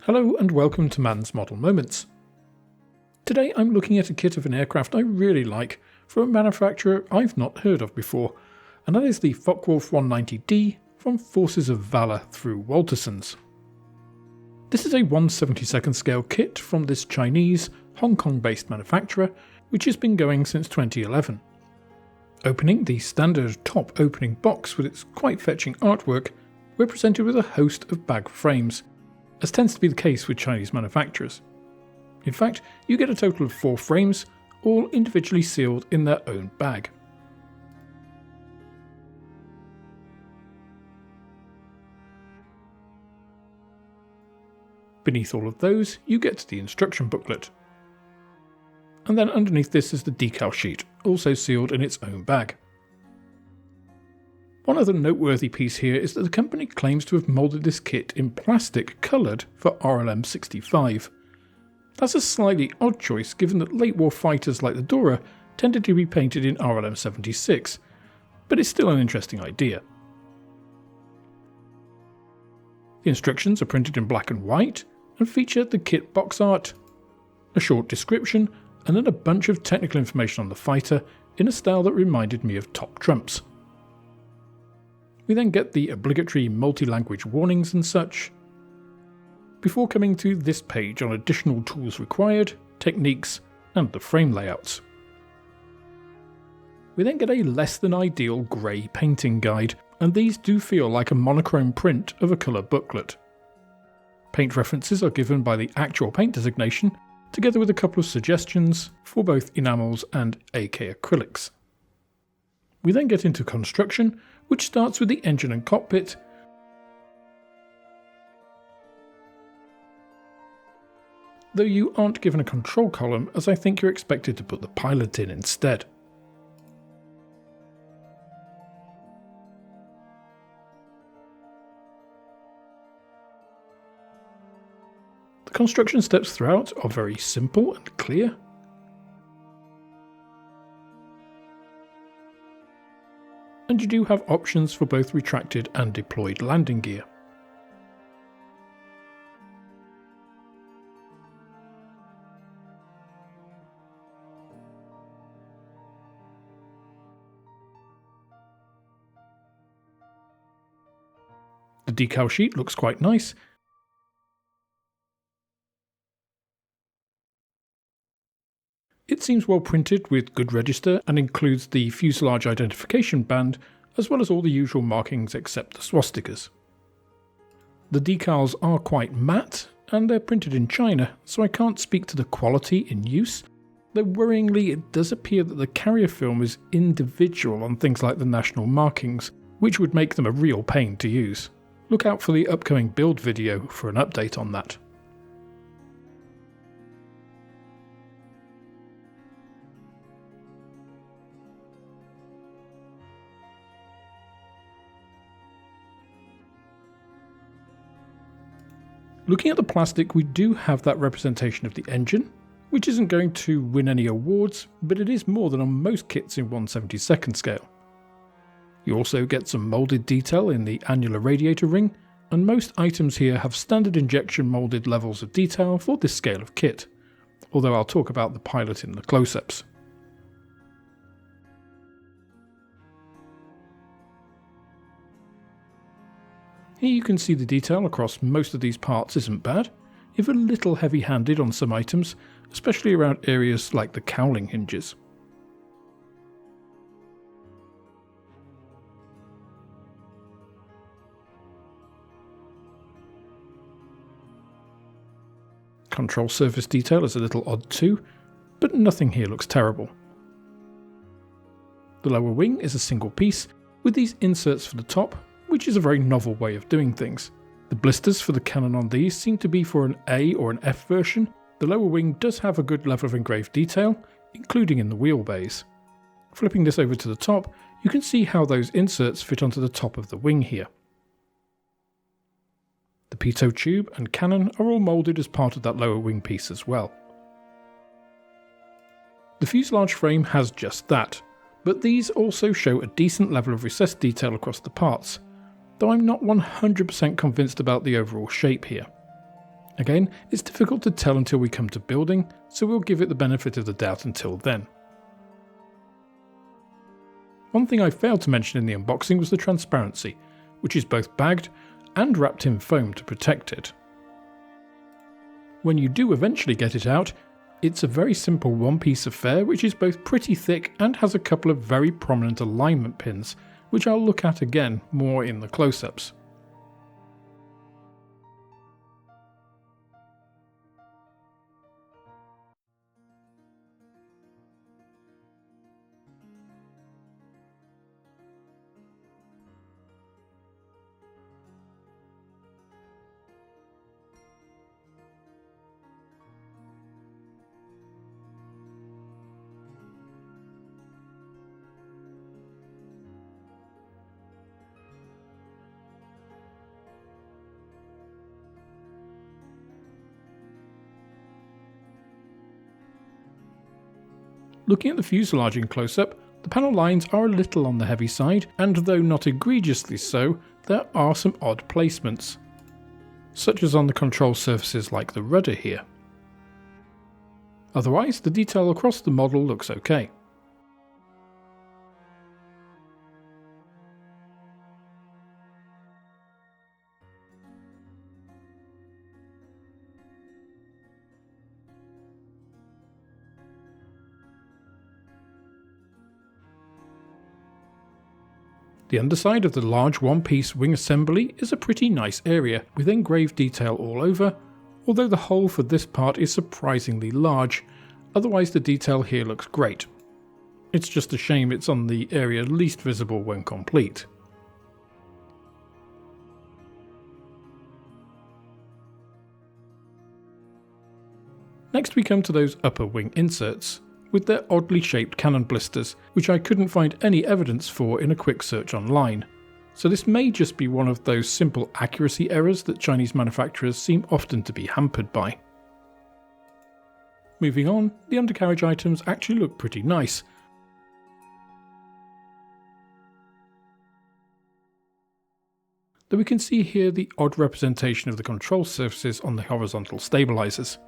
Hello and welcome to Man's Model Moments. Today I'm looking at a kit of an aircraft I really like from a manufacturer I've not heard of before, and that is the Focke Wulf Fw190D from Forces of Valor through Waltersons. This is a 1/72nd scale kit from this Chinese, Hong Kong based manufacturer which has been going since 2011. Opening the standard top opening box with its quite fetching artwork, we're presented with a host of bag frames, as tends to be the case with Chinese manufacturers. In fact, you get a total of 4 frames, all individually sealed in their own bag. Beneath all of those, you get the instruction booklet. And then underneath this is the decal sheet, also sealed in its own bag. One other noteworthy piece here is that the company claims to have moulded this kit in plastic coloured for RLM 65. That's a slightly odd choice given that late war fighters like the Dora tended to be painted in RLM 76, but it's still an interesting idea. The instructions are printed in black and white and feature the kit box art, a short description, and then a bunch of technical information on the fighter in a style that reminded me of Top Trumps. We then get the obligatory multi-language warnings and such, before coming to this page on additional tools required, techniques, and the frame layouts. We then get a less than ideal grey painting guide, and these do feel like a monochrome print of a colour booklet. Paint references are given by the actual paint designation, together with a couple of suggestions for both enamels and AK acrylics. We then get into construction, which starts with the engine and cockpit, though you aren't given a control column, as I think you're expected to put the pilot in instead. The construction steps throughout are very simple and clear. And you do have options for both retracted and deployed landing gear. The decal sheet looks quite nice. It seems well printed with good register and includes the fuselage identification band as well as all the usual markings except the swastikas. The decals are quite matte and they're printed in China, so I can't speak to the quality in use, though worryingly it does appear that the carrier film is individual on things like the national markings, which would make them a real pain to use. Look out for the upcoming build video for an update on that. Looking at the plastic, we do have that representation of the engine, which isn't going to win any awards, but it is more than on most kits in 1/72nd scale. You also get some moulded detail in the annular radiator ring, and most items here have standard injection moulded levels of detail for this scale of kit, although I'll talk about the pilot in the close-ups. Here you can see the detail across most of these parts isn't bad, if a little heavy-handed on some items, especially around areas like the cowling hinges. Control surface detail is a little odd too, but nothing here looks terrible. The lower wing is a single piece, with these inserts for the top, which is a very novel way of doing things. The blisters for the cannon on these seem to be for an A or an F version. The lower wing does have a good level of engraved detail, including in the wheel bays. Flipping this over to the top, you can see how those inserts fit onto the top of the wing here. The pitot tube and cannon are all moulded as part of that lower wing piece as well. The fuselage frame has just that, but these also show a decent level of recessed detail across the parts, though I'm not 100% convinced about the overall shape here. Again, it's difficult to tell until we come to building, so we'll give it the benefit of the doubt until then. One thing I failed to mention in the unboxing was the transparency, which is both bagged and wrapped in foam to protect it. When you do eventually get it out, it's a very simple one-piece affair which is both pretty thick and has a couple of very prominent alignment pins, which I'll look at again more in the close-ups. Looking at the fuselage in close-up, the panel lines are a little on the heavy side, and though not egregiously so, there are some odd placements, such as on the control surfaces like the rudder here. Otherwise, the detail across the model looks okay. The underside of the large one-piece wing assembly is a pretty nice area, with engraved detail all over, although the hole for this part is surprisingly large, otherwise the detail here looks great. It's just a shame it's on the area least visible when complete. Next we come to those upper wing inserts, with their oddly shaped cannon blisters, which I couldn't find any evidence for in a quick search online. So this may just be one of those simple accuracy errors that Chinese manufacturers seem often to be hampered by. Moving on, the undercarriage items actually look pretty nice. Though we can see here the odd representation of the control surfaces on the horizontal stabilizers.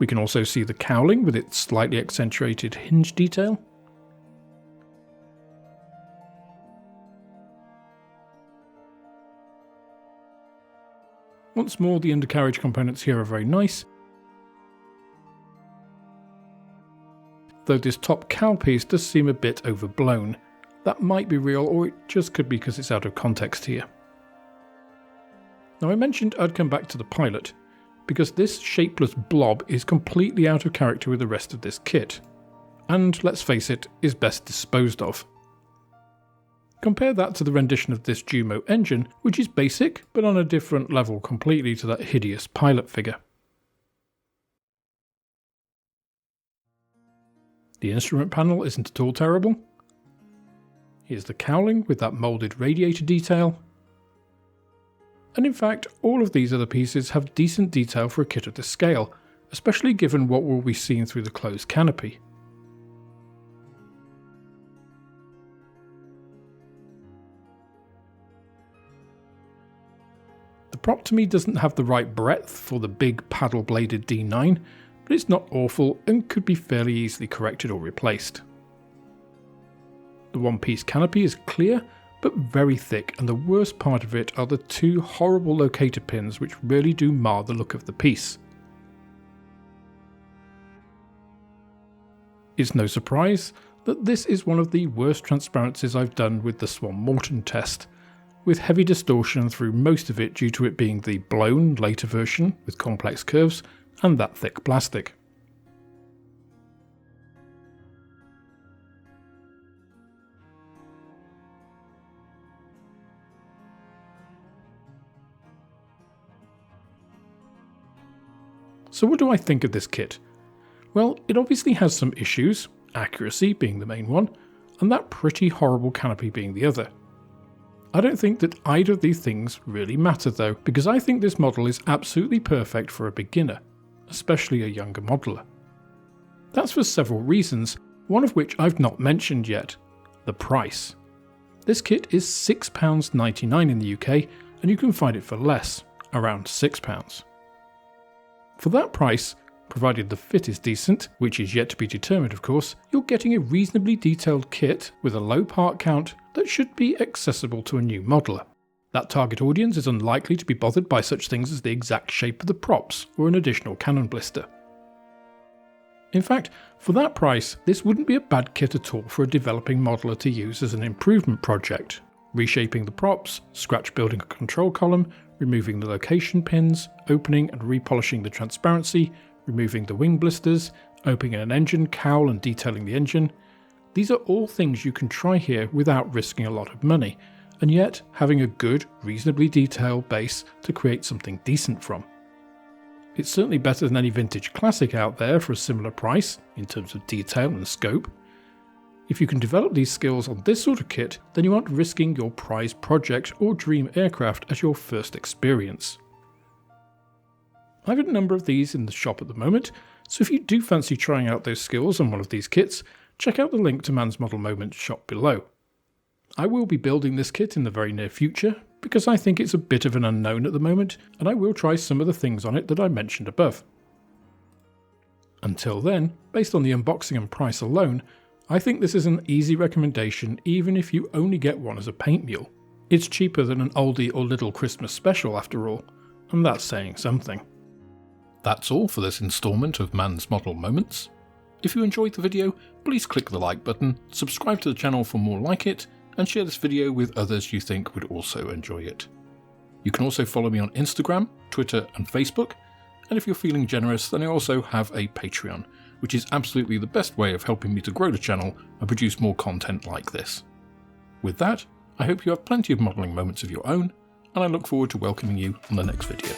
We can also see the cowling with its slightly accentuated hinge detail. Once more, the undercarriage components here are very nice, though this top cowl piece does seem a bit overblown. That might be real, or it just could be because it's out of context here. Now I mentioned I'd come back to the pilot, because this shapeless blob is completely out of character with the rest of this kit, and let's face it, is best disposed of. Compare that to the rendition of this Jumo engine, which is basic, but on a different level completely to that hideous pilot figure. The instrument panel isn't at all terrible. Here's the cowling with that moulded radiator detail. And in fact, all of these other pieces have decent detail for a kit of this scale, especially given what will be seen through the closed canopy. The prop to me doesn't have the right breadth for the big paddle-bladed D9, but it's not awful and could be fairly easily corrected or replaced. The one-piece canopy is clear, but very thick, and the worst part of it are the two horrible locator pins which really do mar the look of the piece. It's no surprise that this is one of the worst transparencies I've done with the Swan Morton test, with heavy distortion through most of it due to it being the blown later version with complex curves and that thick plastic. So what do I think of this kit? Well, it obviously has some issues, accuracy being the main one, and that pretty horrible canopy being the other. I don't think that either of these things really matter though, because I think this model is absolutely perfect for a beginner, especially a younger modeler. That's for several reasons, one of which I've not mentioned yet: the price. This kit is £6.99 in the UK, and you can find it for less, around £6. For that price, provided the fit is decent, which is yet to be determined of course, you're getting a reasonably detailed kit with a low part count that should be accessible to a new modeller. That target audience is unlikely to be bothered by such things as the exact shape of the props or an additional cannon blister. In fact, for that price, this wouldn't be a bad kit at all for a developing modeller to use as an improvement project, reshaping the props, scratch building a control column, removing the location pins, opening and repolishing the transparency, removing the wing blisters, opening an engine cowl and detailing the engine. These are all things you can try here without risking a lot of money, and yet having a good, reasonably detailed base to create something decent from. It's certainly better than any vintage classic out there for a similar price, in terms of detail and scope. If you can develop these skills on this sort of kit, then you aren't risking your prize project or dream aircraft as your first experience. I've a number of these in the shop at the moment, so if you do fancy trying out those skills on one of these kits, check out the link to Man's Model Moments shop below. I will be building this kit in the very near future, because I think it's a bit of an unknown at the moment, and I will try some of the things on it that I mentioned above. Until then, based on the unboxing and price alone, I think this is an easy recommendation even if you only get one as a paint mule. It's cheaper than an oldie or little Christmas special after all, and that's saying something. That's all for this instalment of Man's Model Moments. If you enjoyed the video, please click the like button, subscribe to the channel for more like it, and share this video with others you think would also enjoy it. You can also follow me on Instagram, Twitter and Facebook, and if you're feeling generous then I also have a Patreon, which is absolutely the best way of helping me to grow the channel and produce more content like this. With that, I hope you have plenty of modelling moments of your own, and I look forward to welcoming you on the next video.